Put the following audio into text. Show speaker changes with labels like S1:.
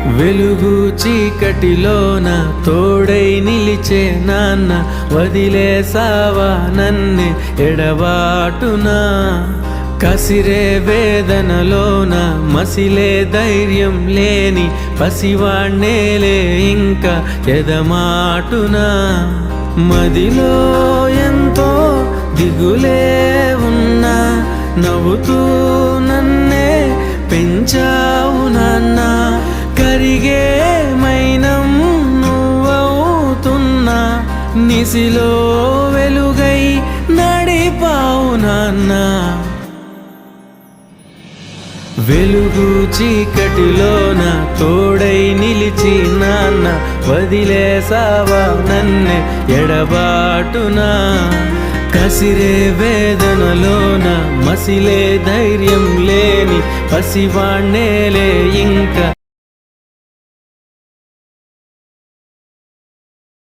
S1: వెలుగు చీకటిలోన తోడై నిలిచే నాన్న, వదిలేసావా నన్నే ఎడబాటునా. కసిరే వేదనలోన మసిలే ధైర్యం లేని పసివాణ్ణేలే ఇంకా ఎదమాటునా. మదిలో ఎంతో దిగులే ఉన్నా, నవ్వుతూ నన్నే పెంచావు నాన్న. కరిగే మైనం నువ్వవుతున్నా, నిసిలో వెలుగై నడిపావు నాన్న. వెలుగు చీకటిలోన తోడై నిలిచి నాన్న, వదిలేసావా నన్నే ఎడబాటునా. కసిరే వేదనలోన మసిలే ధైర్యం లేని పసివాణ్ణేలే ఇంకా